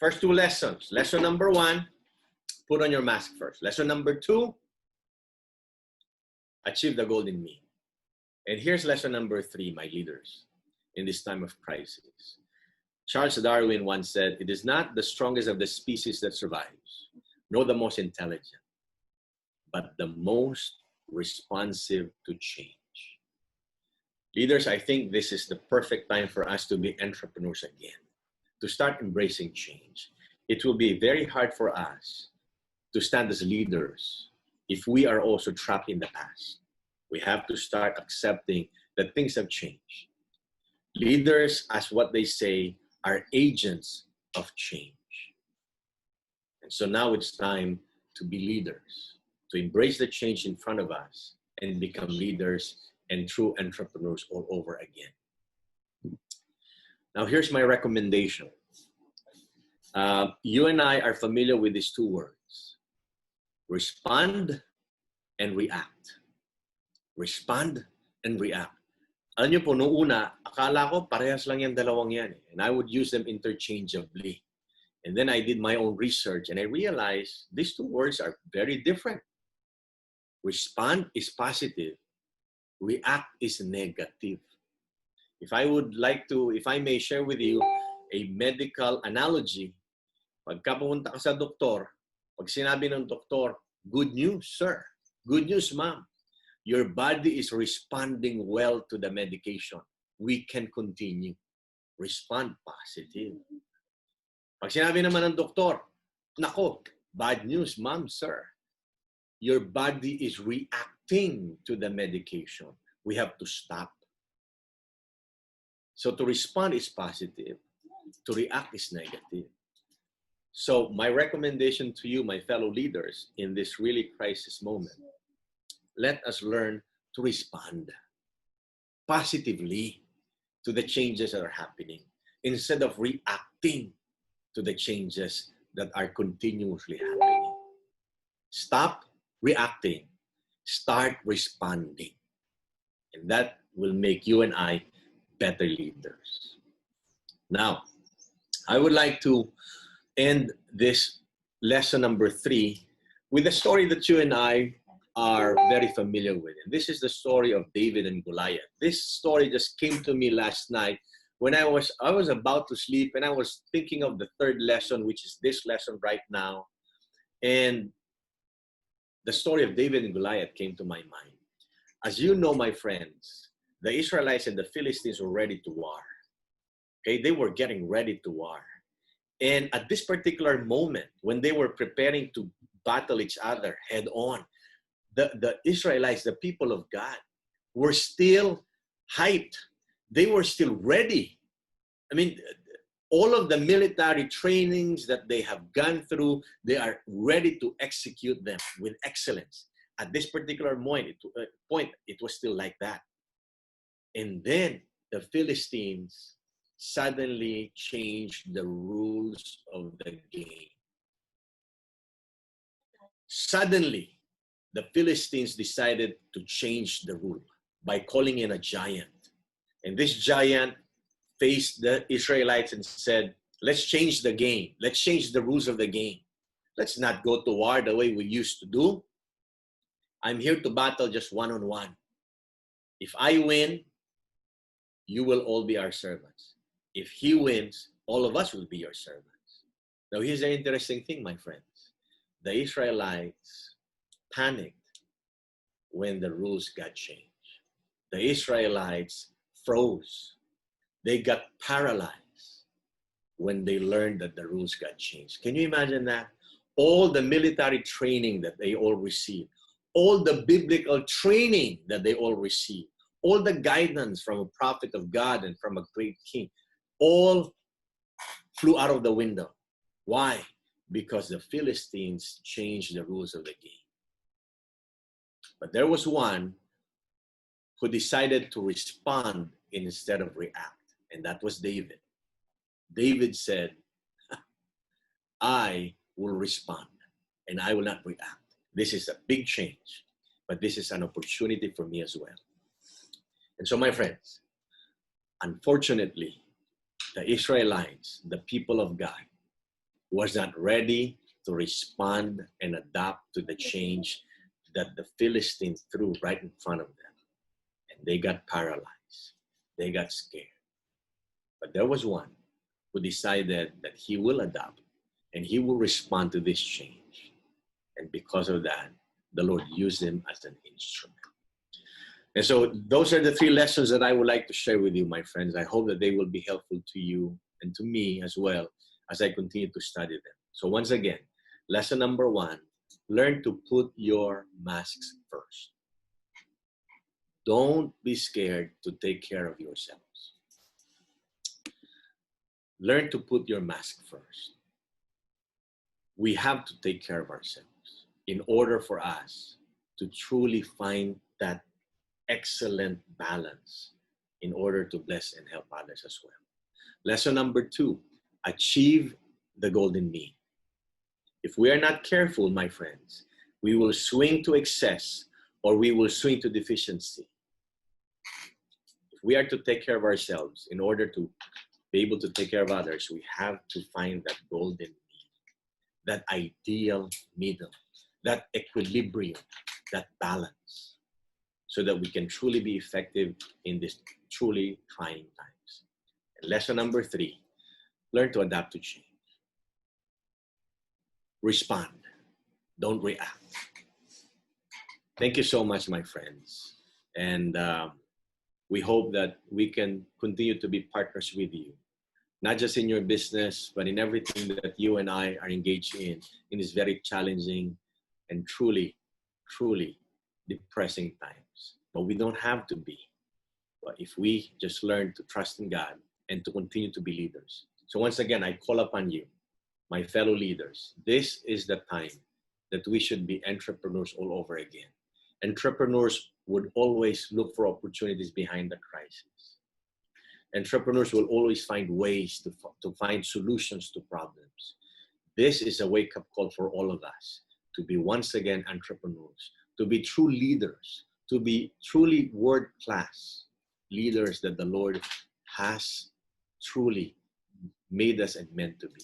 First two lessons. Lesson number 1, put on your mask first. Lesson number 2, achieve the golden mean. And here's lesson number 3, my leaders, in this time of crisis. Charles Darwin once said, "It is not the strongest of the species that survives, nor the most intelligent, but the most responsive to change." Leaders, I think this is the perfect time for us to be entrepreneurs again, to start embracing change. It will be very hard for us to stand as leaders if we are also trapped in the past. We have to start accepting that things have changed. Leaders, as what they say, are agents of change. And so now it's time to be leaders, to embrace the change in front of us and become leaders and true entrepreneurs all over again. Now, here's my recommendation. You and I are familiar with these two words: respond and react. Respond and react. Alam niyo po, noong una, akala ko parehas lang yung dalawang yan. And I would use them interchangeably. And then I did my own research and I realized these two words are very different. Respond is positive. React is negative. If I may share with you a medical analogy, pagka pumunta ka sa doktor, pag sinabi ng doktor, "Good news, sir. Good news, ma'am. Your body is responding well to the medication. We can continue." Respond positive. Pag sinabi naman ng doktor, "Nako, bad news, ma'am, sir. Your body is reacting to the medication. We have to stop." So to respond is positive. To react is negative. So my recommendation to you, my fellow leaders, in this really crisis moment, let us learn to respond positively to the changes that are happening instead of reacting to the changes that are continuously happening. Stop reacting. Start responding. And that will make you and I better leaders. Now, I would like to end this lesson number 3 with a story that you and I are very familiar with. And this is the story of David and Goliath. This story just came to me last night when I was about to sleep and I was thinking of the third lesson, which is this lesson right now. And the story of David and Goliath came to my mind. As you know, my friends, the Israelites and the Philistines were ready to war. Okay, they were getting ready to war. And at this particular moment, when they were preparing to battle each other head on, the Israelites, the people of God, were still hyped. They were still ready. I mean, all of the military trainings that they have gone through, they are ready to execute them with excellence. At this particular point, it was still like that. And then the Philistines suddenly changed the rules of the game. Suddenly, the Philistines decided to change the rule by calling in a giant. And this giant faced the Israelites and said, "Let's change the game. Let's change the rules of the game. Let's not go to war the way we used to do. I'm here to battle just one-on-one. If I win, you will all be our servants. If he wins, all of us will be your servants." Now, here's the interesting thing, my friends. The Israelites panicked when the rules got changed. The Israelites froze. They got paralyzed when they learned that the rules got changed. Can you imagine that? All the military training that they all received, all the biblical training that they all received, all the guidance from a prophet of God and from a great king, all flew out of the window. Why? Because the Philistines changed the rules of the game. But there was one who decided to respond instead of react, and that was David. David said, "I will respond, and I will not react. This is a big change, but this is an opportunity for me as well." And so, my friends, unfortunately, the Israelites, the people of God, was not ready to respond and adapt to the change that the Philistines threw right in front of them. And they got paralyzed. They got scared. But there was one who decided that he will adapt and he will respond to this change. And because of that, the Lord used him as an instrument. And so those are the 3 lessons that I would like to share with you, my friends. I hope that they will be helpful to you and to me as well as I continue to study them. So once again, lesson number 1, learn to put your masks first. Don't be scared to take care of yourselves. Learn to put your mask first. We have to take care of ourselves in order for us to truly find that excellent balance in order to bless and help others as well. Lesson number 2, achieve the golden mean. If we are not careful, my friends, we will swing to excess or we will swing to deficiency. If we are to take care of ourselves in order to be able to take care of others, we have to find that golden mean, that ideal middle, that equilibrium, that balance, so that we can truly be effective in this truly trying times. And lesson number 3, learn to adapt to change. Respond, don't react. Thank you so much, my friends. And we hope that we can continue to be partners with you, not just in your business, but in everything that you and I are engaged in these very challenging and truly, truly depressing times. But we don't have to be. But if we just learn to trust in God and to continue to be leaders. So once again, I call upon you, my fellow leaders. This is the time that we should be entrepreneurs all over again. Entrepreneurs would always look for opportunities behind the crisis. Entrepreneurs will always find ways to find solutions to problems. This is a wake-up call for all of us to be once again entrepreneurs, to be true leaders, to be truly world-class leaders that the Lord has truly made us and meant to be.